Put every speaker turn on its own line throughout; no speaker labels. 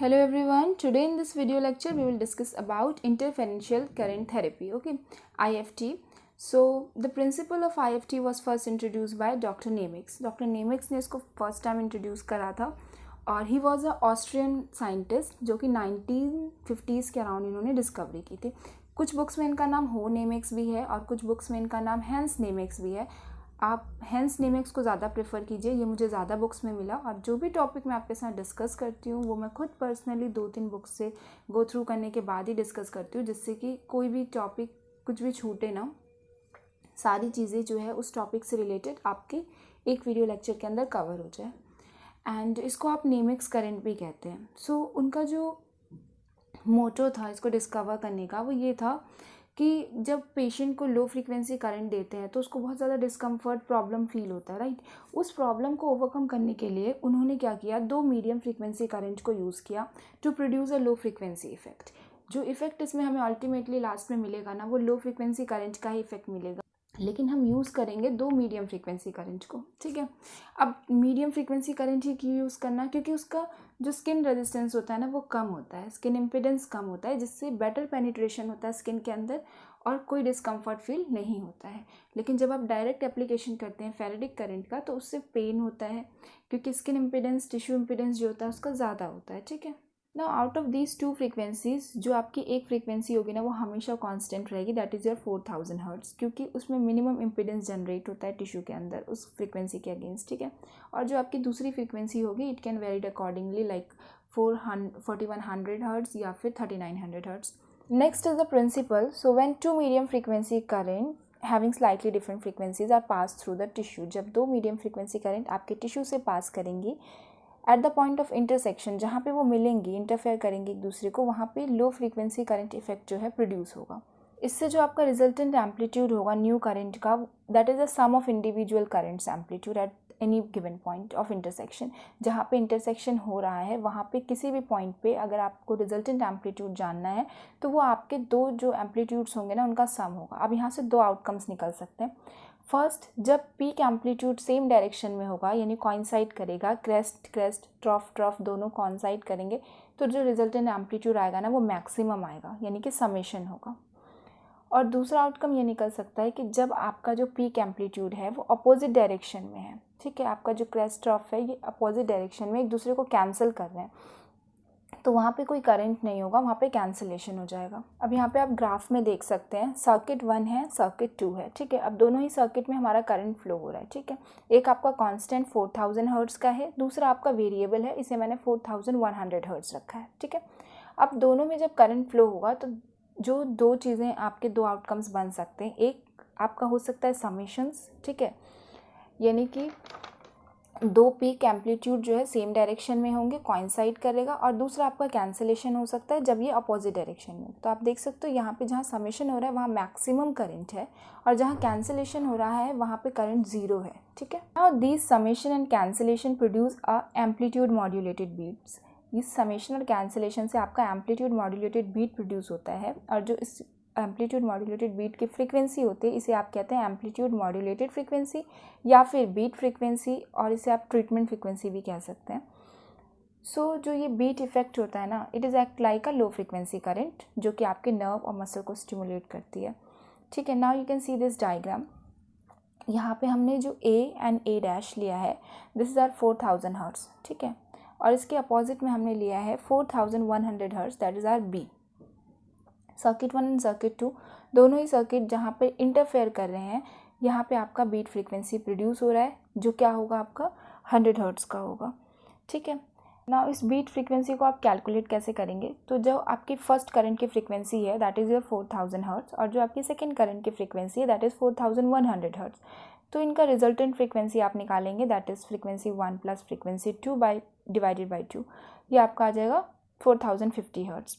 Hello everyone, today in this video lecture we will discuss about interferential current therapy, okay, IFT. So the principle of IFT was first introduced by Dr. Nemitz. Dr. Nemitz ने इसको first time introduce करा था और he was a Austrian scientist जो कि 1950s के around इन्होंने discovery की थी। कुछ बुक्स में इनका नाम हो नेमिक्स भी है और कुछ बुक्स में इनका नाम हैंस नेमिक्स भी है। आप हैंस नेमिक्स को ज़्यादा प्रेफर कीजिए, ये मुझे ज़्यादा बुक्स में मिला और जो भी टॉपिक मैं आपके साथ डिस्कस करती हूँ वो मैं खुद पर्सनली 2-3 बुक्स से गो थ्रू करने के बाद ही डिस्कस करती हूँ, जिससे कि कोई भी टॉपिक कुछ भी छूटे ना, सारी चीज़ें जो है उस टॉपिक से रिलेटेड आपके एक वीडियो लेक्चर के अंदर कवर हो जाए। एंड इसको आप नेमिक्स करंट भी कहते हैं। सो उनका जो मोटो था इसको डिस्कवर करने का वो ये था कि जब पेशेंट को लो फ्रीक्वेंसी करंट देते हैं तो उसको बहुत ज़्यादा डिस्कम्फर्ट प्रॉब्लम फील होता है, राइट। उस प्रॉब्लम को ओवरकम करने के लिए उन्होंने क्या किया, 2 मीडियम फ्रीक्वेंसी करंट को यूज़ किया to produce a low frequency effect. जो इफेक्ट इसमें हमें अल्टीमेटली लास्ट में मिलेगा ना, वो लो फ्रीक्वेंसी करंट का ही इफेक्ट मिलेगा, लेकिन हम यूज़ करेंगे 2 मीडियम फ्रीक्वेंसी करंट को, ठीक है। अब मीडियम फ्रीक्वेंसी करंट ही क्यों यूज़ करना, क्योंकि उसका जो स्किन रेजिस्टेंस होता है ना वो कम होता है, स्किन इम्पिडेंस कम होता है, जिससे बेटर पेनिट्रेशन होता है स्किन के अंदर और कोई डिस्कम्फर्ट फील नहीं होता है। लेकिन जब आप डायरेक्ट एप्लीकेशन करते हैं फेरेटिक करंट का तो उससे पेन होता है, क्योंकि स्किन इम्पिडेंस, टिश्यू इम्पिडेंस जो होता है उसका ज़्यादा होता है, ठीक है ना। आउट ऑफ दीज 2 फ्रीक्वेंसीज जो आपकी एक फ्रीक्वेंसी होगी ना वो हमेशा कांस्टेंट रहेगी, दैट इज़ योर 4000 हर्ट्ज़, क्योंकि उसमें मिनिमम इम्पिडेंस जनरेट होता है टिश्यू के अंदर उस फ्रीक्वेंसी के अगेंस्ट, ठीक है। और जो आपकी दूसरी फ्रीक्वेंसी होगी it can varied accordingly, like 4100 hertz या फिर 3900 hertz. Next is the principle, so when 2 medium frequency current having slightly different frequencies are pass through the tissue, जब 2 मीडियम फ्रीक्वेंसी करंट आपके टिश्यू से पास करेंगी at the point of intersection, जहाँ पे वो मिलेंगी, इंटरफेयर करेंगी एक दूसरे को, वहाँ पे लो फ्रीक्वेंसी करंट इफेक्ट जो है प्रोड्यूस होगा। इससे जो आपका रिजल्टेंट एम्पलीट्यूड होगा न्यू करंट का, that is the sum of individual currents amplitude at any given point of intersection. जहाँ पे इंटरसेक्शन हो रहा है वहाँ पे किसी भी पॉइंट पे अगर आपको रिजल्टेंट एम्पलीट्यूड जानना है तो वो आपके 2 जो एम्पलीट्यूड्स होंगे ना उनका सम होगा। अब यहाँ से 2 आउटकम्स निकल सकते हैं। फर्स्ट, जब पीक एम्पलीट्यूड सेम डायरेक्शन में होगा, यानी कॉइंसाइड करेगा, क्रेस्ट क्रेस्ट, ट्रॉफ ट्रॉफ दोनों कॉइंसाइड करेंगे, तो जो रिजल्टेंट एम्पलीट्यूड आएगा ना वो मैक्सिमम आएगा, यानी कि समेशन होगा। और दूसरा आउटकम ये निकल सकता है कि जब आपका जो पीक एम्पलीट्यूड है वो अपोजिट डायरेक्शन में है, ठीक है, आपका जो क्रेस्ट ट्रॉफ है ये अपोजिट डायरेक्शन में एक दूसरे को कैंसिल कर रहे हैं, तो वहाँ पे कोई करंट नहीं होगा, वहाँ पे कैंसिलेशन हो जाएगा। अब यहाँ पे आप ग्राफ में देख सकते हैं सर्किट 1 है, सर्किट 2 है, ठीक है। अब दोनों ही सर्किट में हमारा करंट फ्लो हो रहा है, ठीक है। एक आपका कांस्टेंट 4000 हर्ट्ज़ का है, दूसरा आपका वेरिएबल है, इसे मैंने 4100 हर्ट्ज़ रखा है, ठीक है। अब दोनों में जब करंट फ्लो होगा तो जो 2 चीज़ें आपके 2 आउटकम्स बन सकते हैं, एक आपका हो सकता है समेशंस, ठीक है, यानी कि 2 पीक एम्पलीट्यूड जो है सेम डायरेक्शन में होंगे, कॉइंसाइड करेगा, और दूसरा आपका कैंसिलेशन हो सकता है जब ये अपोजिट डायरेक्शन में। तो आप देख सकते हो यहाँ पे जहाँ समेशन हो रहा है वहाँ मैक्सिमम करंट है और जहाँ कैंसिलेशन हो रहा है वहाँ पे करंट 0 है, ठीक है। Now these summation and cancellation produce a amplitude modulated beats. इस समेशन और कैंसिलेशन से आपका एम्पलीट्यूड मॉड्यूलेटेड बीट प्रोड्यूस होता है, और जो इस एम्पलीट्यूड मॉड्यूलेटेड बीट की फ्रीक्वेंसी होती है इसे आप कहते हैं एम्पलीट्यूड मॉड्यूलेटेड फ्रीक्वेंसी या फिर बीट फ्रीक्वेंसी, और इसे आप ट्रीटमेंट फ्रीक्वेंसी भी कह सकते हैं। सो जो ये बीट इफेक्ट होता है ना, it is act like a low frequency current जो कि आपके नर्व और मसल को स्टिमुलेट करती है, ठीक है। Now you can see this diagram. यहाँ पे हमने जो ए एंड ए डैश लिया है, दिस इज़ आर 4000 हर्ट्ज़, ठीक है, और इसके अपोजिट में हमने लिया है 4100 hertz, that is R B. Circuit 1 and circuit 2 दोनों ही सर्किट जहाँ पे इंटरफेयर कर रहे हैं, यहाँ पे आपका बीट फ्रीक्वेंसी प्रोड्यूस हो रहा है जो क्या होगा, आपका 100 हर्ट्ज़ का होगा, ठीक है ना। इस बीट फ्रीक्वेंसी को आप कैलकुलेट कैसे करेंगे, तो जो आपकी फर्स्ट करंट की फ्रीक्वेंसी है दैट इज़ योर 4000 हर्ट्ज़, और जो आपकी सेकेंड करंट की फ्रीक्वेंसी है दैट इज़ 4100 हर्ट्ज़, तो इनका रिजल्टेंट फ्रीक्वेंसी आप निकालेंगे, that is frequency 1 plus frequency 2 divided by 2, ये आपका आ जाएगा 4050 हर्ट्ज़।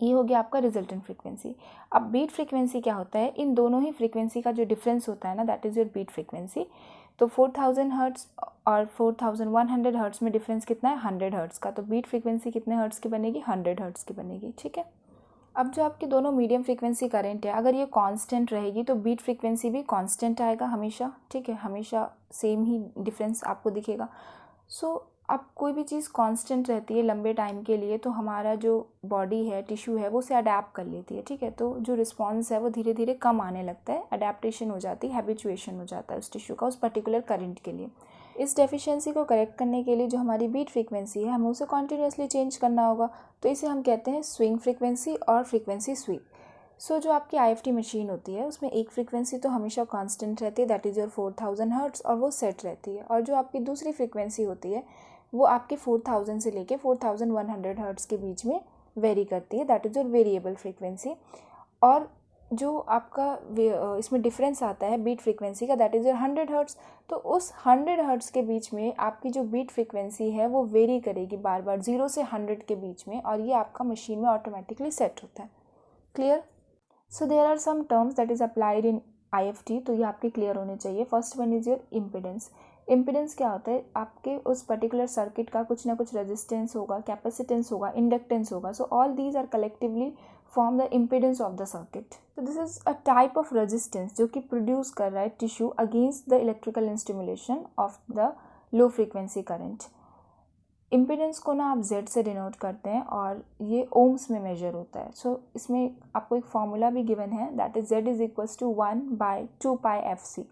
ये हो गया आपका रिजल्टेंट फ्रीक्वेंसी। अब बीट फ्रीक्वेंसी क्या होता है, इन दोनों ही फ्रीक्वेंसी का जो डिफरेंस होता है ना that is your beat frequency. तो 4000 हर्ट्ज़ और 4100 हर्ट्ज़ में डिफरेंस कितना है, 100 हर्ट्ज़ का, तो बीट फ्रीक्वेंसी कितने हर्ट्ज़ की बनेगी, 100 हर्ट्ज़ की बनेगी, ठीक है। अब जो आपके दोनों मीडियम फ्रीक्वेंसी करंट है, अगर ये कांस्टेंट रहेगी तो बीट फ्रीक्वेंसी भी कांस्टेंट आएगा हमेशा, ठीक है, हमेशा सेम ही डिफरेंस आपको दिखेगा। सो अब कोई भी चीज़ कांस्टेंट रहती है लंबे टाइम के लिए तो हमारा जो बॉडी है, टिश्यू है, वो उसे अडेप्ट कर लेती है, ठीक है। तो जो रिस्पॉन्स है वो धीरे धीरे कम आने लगता है, अडेप्टेशन हो जाती है, हैबिचुएशन हो जाता है उस टिश्यू का उस पर्टिकुलर करंट के लिए। इस डेफिशिएंसी को करेक्ट करने के लिए जो हमारी बीट फ्रीक्वेंसी है हमें उसे कॉन्टीन्यूसली चेंज करना होगा, तो इसे हम कहते हैं स्विंग फ्रीक्वेंसी और फ्रीक्वेंसी स्वीप। सो जो आपकी IFT मशीन होती है उसमें एक फ्रीक्वेंसी तो हमेशा कांस्टेंट रहती है, दैट इज़ योर 4000 हर्ट्ज़, और वो सेट रहती है। और जो आपकी दूसरी फ्रीक्वेंसी होती है वो आपके 4000 से लेके 4100 हर्ट्ज़ के बीच में वेरी करती है, that is your variable frequency. और जो आपका इसमें डिफरेंस आता है बीट फ्रीक्वेंसी का, दैट इज़ योर 100 हर्ट्ज़। तो उस 100 हर्ट्ज़ के बीच में आपकी जो बीट फ्रीक्वेंसी है वो वेरी करेगी बार बार 0 से 100 के बीच में, और ये आपका मशीन में ऑटोमेटिकली सेट होता है। Clear? So there are some terms that is applied in IFT, तो ये आपके क्लियर होने चाहिए। First one is your impedance. Impedance क्या होता है? आपके उस पर्टिकुलर सर्किट का कुछ ना कुछ रेजिस्टेंस होगा, कैपेसिटेंस होगा, इंडक्टेंस होगा। So all these are collectively form the impedance of the circuit. तो this is a type of resistance जो कि प्रोड्यूस कर रहा है tissue against the electrical stimulation of the low frequency current. Impedance को ना आप Z से डिनोट करते हैं और ये ओम्स में मेजर होता है। सो इसमें आपको एक फार्मूला भी गिवन है, that is Z is equals to 1/2πfc,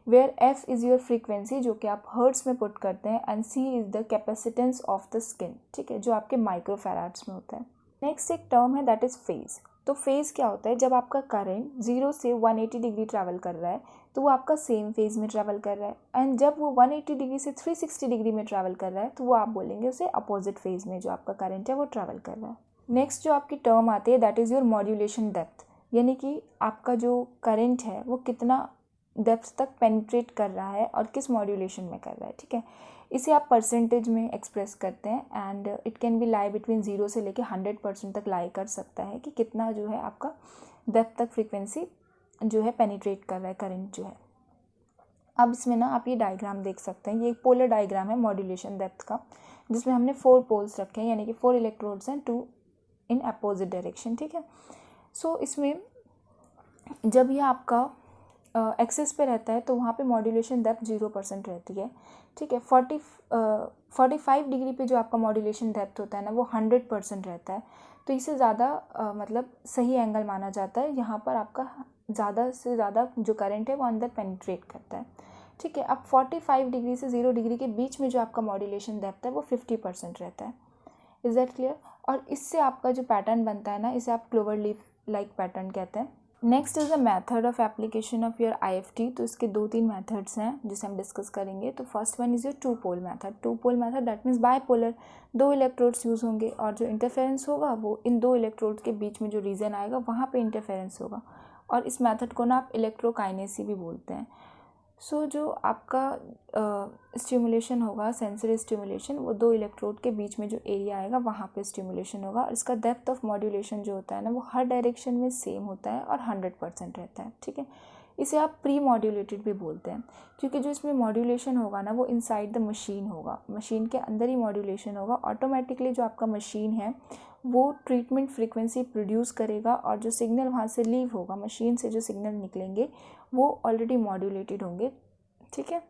where f is your frequency जो कि आप हर्ट्स में पुट करते हैं, and c is the capacitance of the skin, ठीक है, जो आपके माइक्रोफैराड्स में होता है। नेक्स्ट एक टर्म है दैट इज़ फेज। तो फेज़ क्या होता है? जब आपका करंट 0 से 180 डिग्री ट्रैवल कर रहा है तो वो आपका सेम फेज़ में ट्रैवल कर रहा है, एंड जब वो 180 डिग्री से 360 डिग्री में ट्रैवल कर रहा है तो वो आप बोलेंगे उसे अपोजिट फेज़ में जो आपका करंट है वो ट्रैवल कर रहा है। नेक्स्ट जो आपकी टर्म आती है that is your modulation depth, यानी कि आपका जो करंट है वो कितना डेप्थ तक पेनिट्रेट कर रहा है और किस मॉड्यूलेशन में कर रहा है, ठीक है। इसे आप परसेंटेज में एक्सप्रेस करते हैं, and it can be lie between 0 से लेके 100% तक लाई कर सकता है कि कितना जो है आपका डेप्थ तक फ्रीक्वेंसी जो है पेनिट्रेट कर रहा है करंट जो है। अब इसमें ना आप ये डायग्राम देख सकते हैं, ये एक पोलर डायग्राम है मॉड्यूलेशन डेप्थ का, जिसमें हमने 4 पोल्स रखे हैं, यानी कि 4 इलेक्ट्रोड्स हैं, 2 इन अपोजिट डायरेक्शन, ठीक है। सो इसमें जब ये आपका एक्सेस पे रहता है तो वहाँ पे मॉड्यूलेशन डेप्थ 0% रहती है, ठीक है। 45 डिग्री पे जो आपका मॉड्यूलेशन डेप्थ होता है ना वो 100% रहता है, तो इसे ज़्यादा मतलब सही एंगल माना जाता है। यहाँ पर आपका ज़्यादा से ज़्यादा जो करंट है वो अंदर पेनिट्रेट करता है, ठीक है। अब 45 डिग्री से 0 डिग्री के बीच में जो आपका मॉड्यूलेशन डेप्थ है वो 50% रहता है। Is that clear? और इससे आपका जो पैटर्न बनता है ना, इसे आप क्लोवर लीफ लाइक पैटर्न कहते हैं। Next is the method of application of your IFT। तो इसके 2-3 मेथड्स हैं जिसे हम डिस्कस करेंगे। तो first one is your 2 pole method. 2 pole method that means bipolar, 2 electrodes use होंगे और जो इंटरफेरेंस होगा वो इन 2 इलेक्ट्रोड्स के बीच में जो रीजन आएगा वहाँ पे इंटरफेरेंस होगा, और इस मेथड को ना आप इलेक्ट्रोकाइनेसी भी बोलते हैं। सो जो आपका स्टिमुलेशन होगा, सेंसरी स्टिमुलेशन, वो 2 इलेक्ट्रोड के बीच में जो एरिया आएगा वहाँ पे स्टिमुलेशन होगा, और इसका डेप्थ ऑफ मॉड्यूलेशन जो होता है ना वो हर डायरेक्शन में सेम होता है और 100% रहता है, ठीक है। इसे आप प्री मॉड्यूलेटेड भी बोलते हैं, क्योंकि जो इसमें मॉड्यूलेशन होगा ना वो इनसाइड द मशीन होगा, मशीन के अंदर ही मॉड्यूलेशन होगा। ऑटोमेटिकली जो आपका मशीन है वो ट्रीटमेंट फ्रीक्वेंसी प्रोड्यूस करेगा, और जो सिग्नल वहाँ से लीव होगा, मशीन से जो सिग्नल निकलेंगे वो ऑलरेडी मॉड्यूलेटेड होंगे, ठीक है।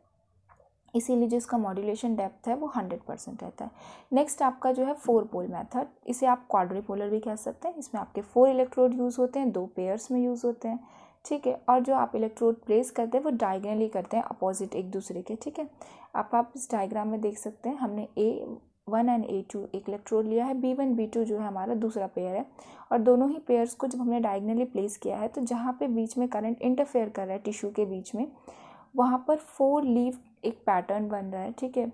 इसीलिए जो इसका मॉड्यूलेशन डेप्थ है वो 100% रहता है। नेक्स्ट आपका जो है 4 पोल मेथड, इसे आप क्वाड्रिपोलर भी कह सकते हैं। इसमें आपके 4 इलेक्ट्रोड यूज़ होते हैं, 2 पेयर्स में यूज़ होते हैं, ठीक है। और जो आप इलेक्ट्रोड प्लेस करते हैं वो डायगनली करते हैं अपोजिट एक दूसरे के, ठीक है। आप इस डायग्राम में देख सकते हैं, हमने A1 एंड A2 एक इलेक्ट्रोड लिया है, B1 B2 जो है हमारा दूसरा पेयर है, और दोनों ही पेयर्स को जब हमने डायगनली प्लेस किया है तो जहाँ पे बीच में करंट इंटरफेयर कर रहा है टिश्यू के बीच में, वहाँ पर 4 लीफ एक पैटर्न बन रहा है, ठीक है।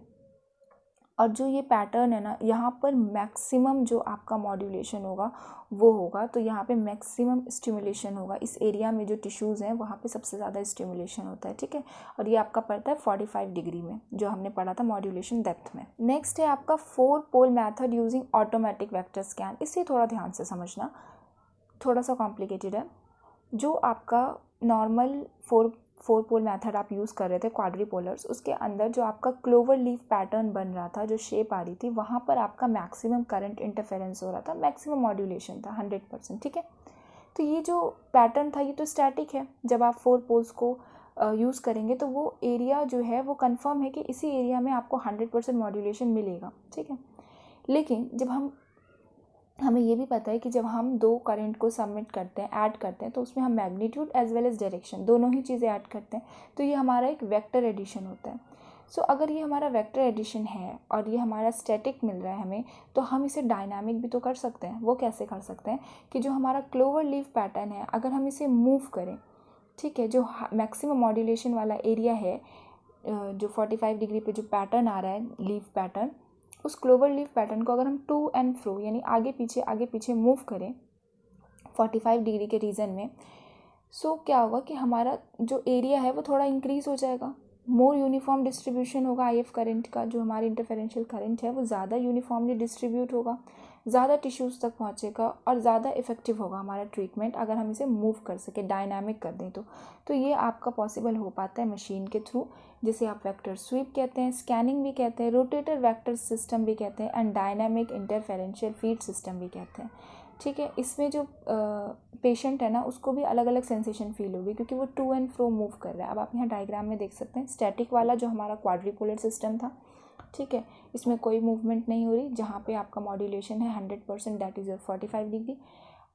और जो ये पैटर्न है ना, यहाँ पर मैक्सिमम जो आपका मॉड्यूलेशन होगा वो होगा, तो यहाँ पे मैक्सिमम स्टिमुलेशन होगा। इस एरिया में जो टिश्यूज़ हैं वहाँ पे सबसे ज़्यादा स्टिमुलेशन होता है, ठीक है। और ये आपका पड़ता है 45 डिग्री में, जो हमने पढ़ा था मॉड्यूलेशन डेप्थ में। नेक्स्ट है आपका 4 pole method using automatic vector scan. इसे थोड़ा ध्यान से समझना, थोड़ा सा कॉम्प्लिकेटेड है। जो आपका नॉर्मल 4 पोल मेथड आप यूज़ कर रहे थे क्वाड्रिपोलर्स, उसके अंदर जो आपका क्लोवर लीफ पैटर्न बन रहा था, जो शेप आ रही थी, वहाँ पर आपका मैक्सिमम करंट इंटरफेरेंस हो रहा था, मैक्सिमम मॉड्यूलेशन था 100%, ठीक है। तो ये जो पैटर्न था ये तो स्टैटिक है। जब आप 4 पोल्स को यूज़ करेंगे तो वो एरिया जो है वो कंफर्म है कि इसी एरिया में आपको 100% मॉड्यूलेशन मिलेगा, ठीक है। लेकिन जब हमें ये भी पता है कि जब हम दो करंट को सबमिट करते हैं, ऐड करते हैं, तो उसमें हम magnitude as well as direction दोनों ही चीज़ें ऐड करते हैं, तो ये हमारा एक वेक्टर एडिशन होता है। सो अगर ये हमारा वेक्टर एडिशन है और ये हमारा स्टैटिक मिल रहा है हमें, तो हम इसे डायनामिक भी तो कर सकते हैं। वो कैसे कर सकते हैं कि जो हमारा क्लोवर लीफ पैटर्न है, अगर हम इसे मूव करें, ठीक है, जो मैक्सिमम मॉड्यूलेशन वाला एरिया है, जो 45 डिग्री पे जो पैटर्न आ रहा है लीफ पैटर्न, उस क्लोवर लीफ पैटर्न को अगर हम टू एंड फ्रो यानी आगे पीछे मूव करें 45 डिग्री के रीजन में, सो क्या होगा कि हमारा जो एरिया है वो थोड़ा इंक्रीज़ हो जाएगा, मोर यूनिफॉर्म डिस्ट्रीब्यूशन होगा आईएफ करंट का। जो हमारी इंटरफेरेंशियल करंट है वो ज़्यादा यूनिफॉर्मली डिस्ट्रीब्यूट होगा, ज़्यादा टिश्यूज़ तक पहुँचेगा और ज़्यादा इफेक्टिव होगा हमारा ट्रीटमेंट अगर हम इसे मूव कर सकें, डायनामिक कर दें तो ये आपका पॉसिबल हो पाता है मशीन के थ्रू, जिसे आप वेक्टर स्वीप कहते हैं, स्कैनिंग भी कहते हैं, रोटेटर वेक्टर सिस्टम भी कहते हैं एंड डायनामिक इंटरफेरेंशियल फीड सिस्टम भी कहते हैं, ठीक है। इसमें जो पेशेंट है ना उसको भी अलग अलग सेंसेशन फील होगी क्योंकि वो टू एंड फ्रो मूव कर रहा है। अब आप यहाँ डायग्राम में देख सकते हैं स्टैटिक वाला जो हमारा क्वाड्रिपोलर सिस्टम था, ठीक है, इसमें कोई मूवमेंट नहीं हो रही, जहाँ पे आपका मॉड्यूलेशन है 100%, दैट इज़ योर 45 डिग्री।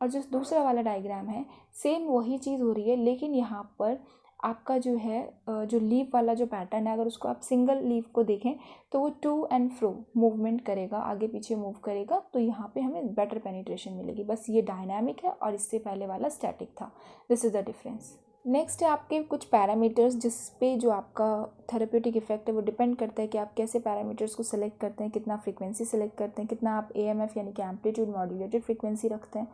और जो दूसरा वाला डायग्राम है सेम वही चीज़ हो रही है, लेकिन यहाँ पर आपका जो है जो लीफ वाला जो पैटर्न है, अगर उसको आप सिंगल लीफ को देखें तो वो टू एंड फ्रो मूवमेंट करेगा, आगे पीछे मूव करेगा, तो यहाँ पे हमें बेटर पेनिट्रेशन मिलेगी। बस ये डायनामिक है और इससे पहले वाला स्टैटिक था। This is the difference. Next है आपके कुछ पैरामीटर्स जिस पे जो आपका थेरेप्यूटिक इफेक्ट है वो डिपेंड करता है कि आप कैसे पैरामीटर्स को सिलेक्ट करते हैं, कितना फ्रीक्वेंसी सिलेक्ट करते हैं, कितना आप एएमएफ यानी कि एम्पलीट्यूड मॉड्यूलेटेड फ्रीक्वेंसी रखते हैं,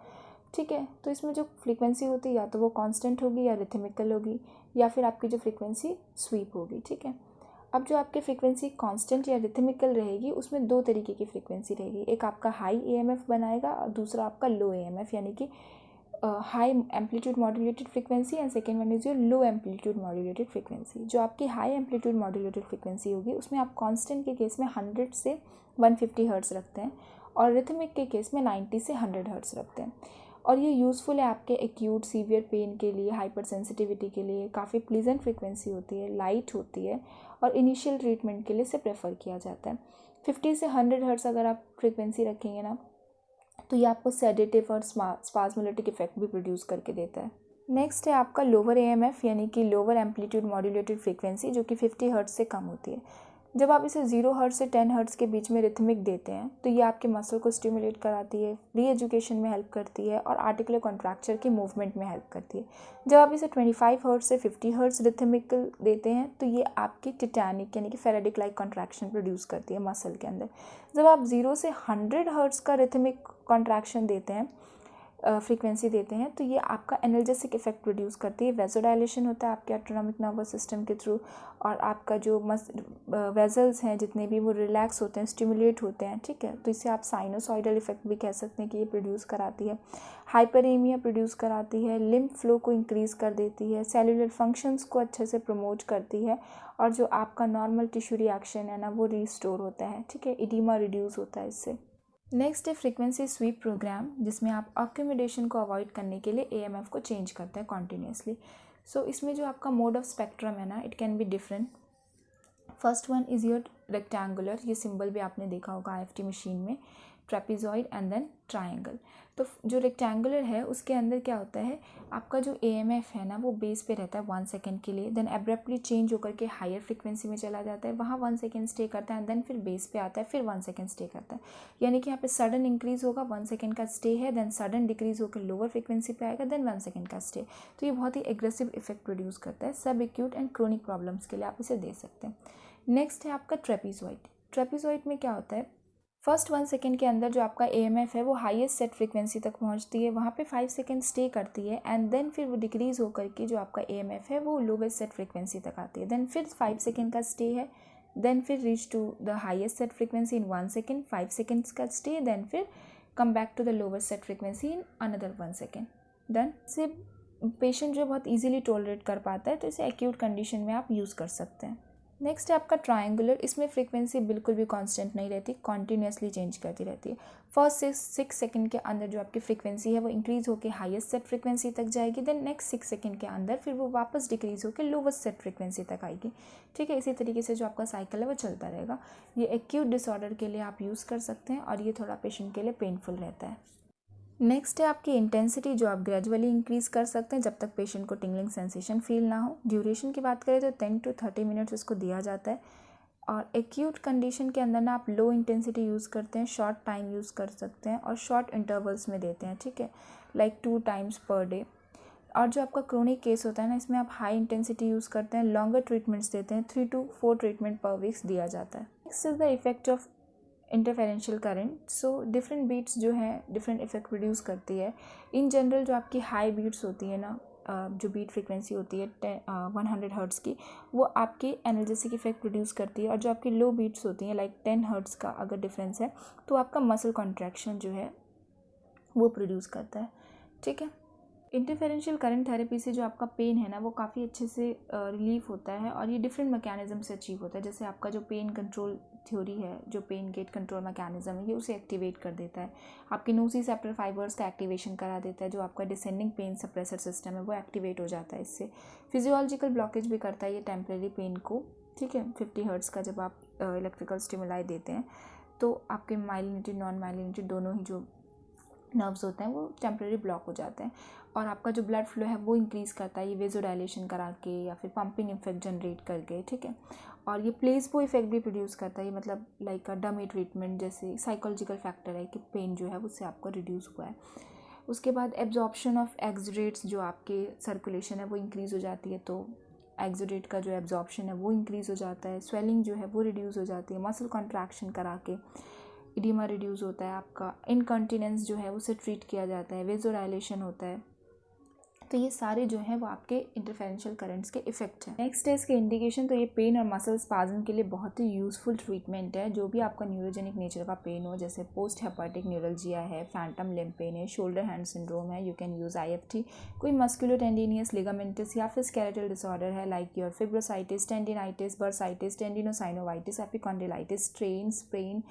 ठीक है। तो इसमें जो फ्रीक्वेंसी होती है या तो वो कांस्टेंट होगी या रिथमिकल होगी या फिर आपकी जो फ्रीक्वेंसी स्वीप होगी, ठीक है। अब जो आपकी फ्रीक्वेंसी कांस्टेंट या रिथमिकल रहेगी उसमें दो तरीके की फ्रीक्वेंसी रहेगी, एक आपका हाई एएमएफ बनाएगा और दूसरा आपका लो एएमएफ यानी कि high amplitude modulated frequency and second one is your low amplitude modulated frequency. जो आपकी हाई एम्पलीट्यूड मॉड्यूलेटेड फ्रीक्वेंसी होगी उसमें आप कांस्टेंट के केस में 100 से 150 हर्ट्ज़ रखते हैं और रिथमिक के केस में 90 से 100 हर्ट्ज़ रखते हैं। और ये यूज़फुल है आपके एक्यूट सीवियर पेन के लिए, हाइपर सेंसिटिविटी के लिए, काफ़ी प्लीजेंट फ्रीक्वेंसी होती है, लाइट होती है और इनिशियल ट्रीटमेंट के लिए इसे प्रेफर किया जाता है। 50 से 100 हर्ट्ज़ अगर आप फ्रीक्वेंसी रखेंगे ना तो ये आपको सेडेटिव और स्पाज्मोलिटिक इफेक्ट भी प्रोड्यूस करके देता है। नेक्स्ट है आपका लोअर एएमएफ यानी कि लोअर एम्पलीट्यूड मॉड्यूलेटेड फ्रीक्वेंसी जो कि 50 हर्ट्ज़ से कम होती है। जब आप इसे 0 हर्ट्ज़ से 10 हर्ट्ज़ के बीच में रिथमिक देते हैं तो ये आपके मसल को स्टिमुलेट कराती है, री एजुकेशन में हेल्प करती है और आर्टिकुलर कॉन्ट्रैक्चर की मूवमेंट में हेल्प करती है। जब आप इसे 25 हर्ट्ज़ से 50 हर्ट्ज़ रिथमिकल देते हैं तो ये आपकी टिटैनिक यानी कि फेरेडिक लाइक कॉन्ट्रैक्शन प्रोड्यूस करती है मसल के अंदर। जब आप 0 से 100 हर्ट्ज़ का रिथमिक कॉन्ट्रैक्शन देते हैं, फ्रीक्वेंसी देते हैं, तो ये आपका एनर्जेसिक इफेक्ट प्रोड्यूस करती है, वेजोडाइलेशन होता है आपके ऑटोनॉमिक नर्वस सिस्टम के थ्रू और आपका जो वेजल्स हैं जितने भी वो रिलैक्स होते हैं, स्टिमुलेट होते हैं, ठीक है। तो इसे आप साइनोसॉइडल इफेक्ट भी कह सकते हैं कि ये प्रोड्यूस कराती है। हाइपरेमिया प्रोड्यूस कराती है, लिम्फ फ्लो को इंक्रीज़ कर देती है, सेलुलर फंक्शंस को अच्छे से प्रमोट करती है और जो आपका नॉर्मल टिश्यू रिएक्शन है ना वो रिस्टोर होता है, ठीक है। इडीमा रिड्यूस होता है इससे। नेक्स्ट है फ्रीक्वेंसी स्वीप प्रोग्राम जिसमें आप अक्यूमुलेशन को अवॉइड करने के लिए एएमएफ को चेंज करते हैं कॉन्टीन्यूसली। सो इसमें जो आपका मोड ऑफ स्पेक्ट्रम है ना it can be different. First one is your rectangular, ये सिंबल भी आपने देखा होगा आईएफटी मशीन में, ट्रेपेजॉइड एंड देन ट्रायंगल। तो जो रेक्टेंगुलर है उसके अंदर क्या होता है, आपका जो एएमएफ है ना वो बेस पे रहता है 1 सेकेंड के लिए, देन एब्रप्टली चेंज होकर के हायर फ्रीक्वेंसी में चला जाता है, वहाँ 1 सेकेंड स्टे करता है, देन फिर बेस पे आता है, फिर 1 सेकेंड स्टे करता है। यानी कि यहाँ पे सडन इंक्रीज होगा, 1 सेकेंड का स्टे है, देन सडन डिक्रीज होकर लोअर फ्रीक्वेंसी पे आएगा, देन 1 सेकेंड का स्टे। तो ये बहुत ही एग्रेसिव इफेक्ट प्रोड्यूस करता है। सब एक्यूट एंड क्रोनिक प्रॉब्लम्स के लिए आप इसे दे सकते हैं। नेक्स्ट है आपका ट्रेपेजॉइड। ट्रेपेजॉइड में क्या होता है, फर्स्ट 1 सेकेंड के अंदर जो आपका एएमएफ है वो हाईएस्ट सेट फ्रीक्वेंसी तक पहुंचती है, वहाँ पे 5 सेकेंड स्टे करती है एंड देन फिर वो डिक्रीज़ होकर के जो आपका एएमएफ है वो लोवेस्ट सेट फ्रीक्वेंसी तक आती है, देन फिर 5 सेकेंड का स्टे है, देन फिर reach to the highest set frequency in 1 second, 5 seconds का स्टे, देन फिर come back to the lowest set frequency in another 1 second, done. So patient जो बहुत ईजिली टॉलरेट कर पाता है तो इसे एक्यूट कंडीशन में आप यूज़ कर सकते हैं। नेक्स्ट है आपका ट्रायंगुलर। इसमें फ्रीक्वेंसी बिल्कुल भी कांस्टेंट नहीं रहती, कॉन्टीन्यूसली चेंज करती रहती है। फर्स्ट 6 सेकंड के अंदर जो आपकी फ्रीक्वेंसी है वो इंक्रीज़ होकर हाईएस्ट सेट फ्रीक्वेंसी तक जाएगी, देन नेक्स्ट 6 सेकंड के अंदर फिर वो वापस डिक्रीज़ होकर लोवेस्ट सेट फ्रीक्वेंसी तक आएगी। ठीक है, इसी तरीके से जो आपका साइकिल है वो चलता रहेगा। ये एक्यूट डिसऑर्डर के लिए आप यूज़ कर सकते हैं और ये थोड़ा पेशेंट के लिए पेनफुल रहता है। नेक्स्ट है आपकी इंटेंसिटी, जो आप ग्रेजुअली इंक्रीज़ कर सकते हैं जब तक पेशेंट को टिंगलिंग सेंसेशन फील ना हो। ड्यूरेशन की बात करें तो 10 to 30 मिनट्स इसको दिया जाता है। और एक्यूट कंडीशन के अंदर ना आप लो इंटेंसिटी यूज़ करते हैं, शॉर्ट टाइम यूज़ कर सकते हैं और शॉर्ट इंटरवल्स में देते हैं। ठीक है, लाइक 2 times पर डे। और जो आपका क्रोनिक केस होता है ना, इसमें आप हाई इंटेंसिटी यूज़ करते हैं, लॉन्गर ट्रीटमेंट्स देते हैं, 3 to 4 ट्रीटमेंट पर वीक्स दिया जाता है। Next is the effect of interferential current. So different beats जो हैं डिफरेंट इफेक्ट प्रोड्यूस करती है। इन जनरल जो आपकी हाई बीट्स होती है ना, जो बीट फ्रीक्वेंसी होती है 100 हर्ट्ज़ की, वो आपकी एनाल्जेसिक इफेक्ट प्रोड्यूस करती है। और जो आपकी लो बीट्स होती हैं लाइक 10 हर्ट्ज़ का अगर डिफरेंस है तो आपका मसल कॉन्ट्रैक्शन जो है वो प्रोड्यूस करता है। ठीक है, इंटरफेरेंशियल करंट थेरेपी से जो आपका पेन है ना वो काफ़ी अच्छे से रिलीफ होता है और ये डिफरेंट मैकेनिज्म से अचीव होता है। जैसे आपका जो पेन कंट्रोल थ्योरी है, जो पेन गेट कंट्रोल मैकेनिज्म है, ये उसे एक्टिवेट कर देता है। आपके नोसिसेप्टर फाइबर्स का एक्टिवेशन करा देता है। जो आपका डिसेंडिंग पेन सप्रेसर सिस्टम है वो एक्टिवेट हो जाता है इससे। फिजियोलॉजिकल ब्लॉकेज भी करता है ये टेम्परेरी पेन को। ठीक है, 50 हर्ट्ज़ का जब आप इलेक्ट्रिकल स्टिमुलाई देते हैं तो आपके माइलिनेटेड नॉन माइलिनेटेड दोनों ही जो नर्व्स होते हैं वो टेम्परेरी ब्लॉक हो जाते हैं। और आपका जो ब्लड फ्लो है वो इंक्रीज़ करता है ये वेजोडाइलेशन करा के या फिर पंपिंग इफेक्ट जनरेट करके। ठीक है, और ये प्लेसबो इफेक्ट भी प्रोड्यूस करता है। ये मतलब लाइक डमी ट्रीटमेंट जैसे साइकोलॉजिकल फैक्टर है कि पेन जो है उससे आपको रिड्यूस हुआ है। उसके बाद एब्जॉर्प्शन ऑफ एक्सुडेट्स, जो आपके सर्कुलेशन है वो इंक्रीज़ हो जाती है, तो एक्सुडेट का जो एब्जॉर्प्शन है वो इंक्रीज़ हो जाता है। स्वेलिंग जो है वो रिड्यूस हो जाती है, मसल कॉन्ट्रैक्शन करा के इडिमा रिड्यूस होता है। आपका इनकॉन्टिनेंस जो है उसे ट्रीट किया जाता है, वेजोडाइलेशन होता है। तो ये सारे जो हैं वो आपके इंटरफेरेंशियल करंट्स के इफेक्ट हैं। नेक्स्ट है इसके इंडिकेशन। तो ये पेन और मसल स्पाज्म के लिए बहुत ही यूज़फुल ट्रीटमेंट है। जो भी आपका न्यूरोजेनिक नेचर का पेन हो, जैसे पोस्ट हेपेटिक न्यूरल्जिया है, फैंटम लिम्ब पेन है, शोल्डर हैंड सिंड्रोम है, यू कैन यूज़ IFT। कोई मस्कुलो टेंडिनियस लिगामेंटस या फिर स्केलेटल डिसऑर्डर है like your fibrositis, tendinitis, bursitis, tendinosynovitis, epicondylitis, strain, sprain,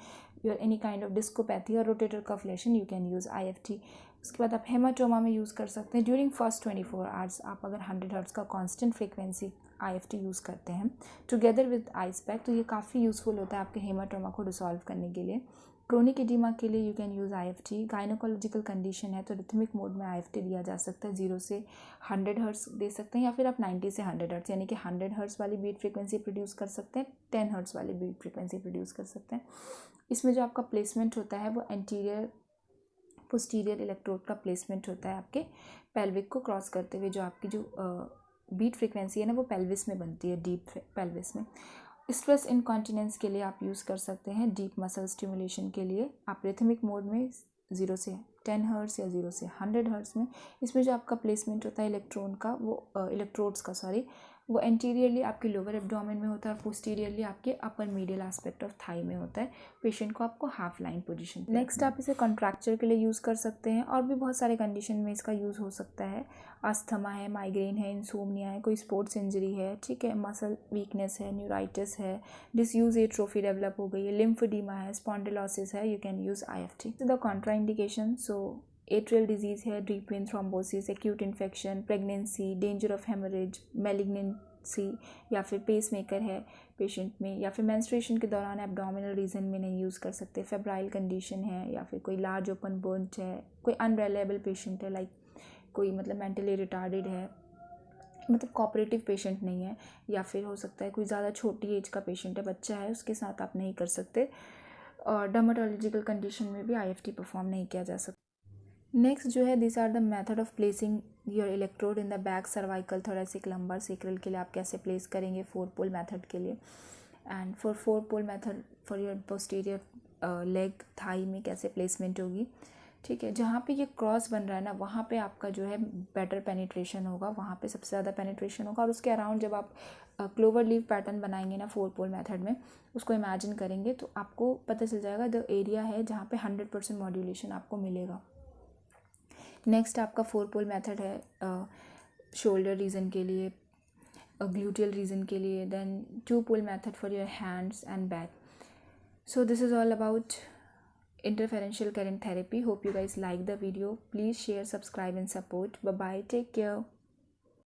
your any kind of discopathy और rotator cuff lesion, you can use IFT। उसके बाद आप haematoma में use कर सकते हैं ड्यूरिंग फर्स्ट 24 आवर्स। आप अगर 100 हर्ट्ज़ का कांस्टेंट फ्रीक्वेंसी IFT यूज़ करते हैं टुगेदर विद आइस पैक, तो ये काफ़ी यूज़फुल होता है आपके हेमाटोमा को डिसॉल्व करने के लिए। क्रोनिक एडिमा के लिए you can use IFT। Gynaecological condition है तो रिथमिक मोड में IFT दिया जा सकता है। 0 से 100 हर्ट्ज़ दे सकते हैं या फिर आप 90 से 100 हर्ट्ज़ यानी कि 100 हर्ट्ज़ वाली बीट फ्रीक्वेंसी प्रोड्यूस कर सकते हैं, 10 हर्ट्ज़ वाली बीट फ्रीक्वेंसी प्रोड्यूस कर सकते हैं। इसमें जो आपका प्लेसमेंट होता है वो एंटीरियर पोस्टीरियर इलेक्ट्रोड का प्लेसमेंट होता है आपके पेल्विक को क्रॉस करते हुए। जो आपकी जो बीट फ्रीक्वेंसी है ना वो पेल्विस में बनती है, डीप पेल्विस में। स्ट्रेस इनकॉन्टिनेंस के लिए आप यूज़ कर सकते हैं। डीप मसल स्टिमुलेशन के लिए आप रिथमिक मोड में 0 से 10 हर्ट्ज़ या 0 से 100 हर्ट्ज़ में। इसमें जो आपका प्लेसमेंट होता है इलेक्ट्रोन का वो इलेक्ट्रोड्स का वो एंटीरियरली आपके लोअर एब्डोमेन में होता है, पोस्टीरियरली आपके अपर मीडियल एस्पेक्ट ऑफ थाई में होता है। पेशेंट को आपको हाफ लाइन पोजीशन। नेक्स्ट आप इसे कॉन्ट्रैक्चर के लिए यूज़ कर सकते हैं और भी बहुत सारे कंडीशन में इसका यूज़ हो सकता है। अस्थमा है, माइग्रेन है, इंसोमनिया है, कोई स्पोर्ट्स इंजरी है, ठीक है, मसल वीकनेस है, न्यूराइटिस है, डिसयूज एट्रोफी डेवलप हो गई है, लिम्फोडीमा है, स्पॉन्डिलोसिस है, you can use IFT। The contraindication, so atrial disease है, deep vein thrombosis, acute infection, pregnancy, danger of haemorrhage, malignancy या फिर पेस मेकर है पेशेंट में, या फिर मेंस्ट्रुएशन के दौरान एब्डोमिनल रीजन में नहीं यूज़ कर सकते, फेब्राइल कंडीशन है, या फिर कोई लार्ज ओपन बर्न्ट है, कोई अनरिलायबल पेशेंट है लाइक कोई मतलब मेंटली रिटार्डेड है, मतलब कोऑपरेटिव पेशेंट नहीं है, या फिर हो सकता है कोई ज़्यादा छोटी एज का पेशेंट है, बच्चा है, उसके साथ आप नहीं कर सकते। और डर्मेटोलॉजिकल कंडीशन में भी IFT परफॉर्म नहीं किया जा सकता। नेक्स्ट जो है this are the method of placing your electrode in the back, cervical, thoracic, lumbar, sacral के लिए आप कैसे प्लेस करेंगे 4 पोल मेथड के लिए। And for 4 pole method for your posterior leg, thigh में कैसे प्लेसमेंट होगी। ठीक है, जहाँ पे ये क्रॉस बन रहा है ना वहाँ पे आपका जो है बेटर पेनिट्रेशन होगा, वहाँ पे सबसे ज़्यादा पेनिट्रेशन होगा। और उसके अराउंड जब आप क्लोवर लीव पैटर्न बनाएंगे ना 4 पोल मेथड में, उसको इमेजिन करेंगे तो आपको पता चल जाएगा द एरिया है जहाँ पे 100% मॉड्यूलेशन आपको मिलेगा। नेक्स्ट आपका 4 पोल मेथड है शोल्डर रीजन के लिए, ग्लूटियल रीजन के लिए, then 2 pole method for your hands and back. So this is all about interferential current therapy. Hope you guys like the video. Please share, subscribe and support. Bye bye, take care.